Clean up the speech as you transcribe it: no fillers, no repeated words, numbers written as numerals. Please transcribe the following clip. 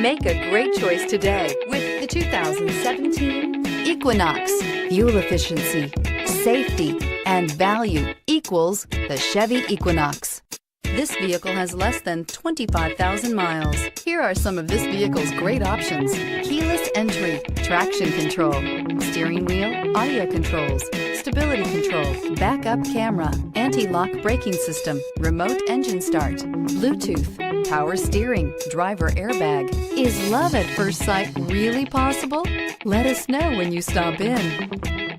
Make a great choice today with the 2017 Equinox. Fuel efficiency, safety, and value equals the Chevy Equinox. This vehicle has less than 25,000 miles. Here are some of this vehicle's great options: keyless entry, traction control, steering wheel audio controls, stability control, backup camera, anti-lock braking system, remote engine start, Bluetooth, power steering, driver airbag. Is love at first sight really possible? Let us know when you stop in.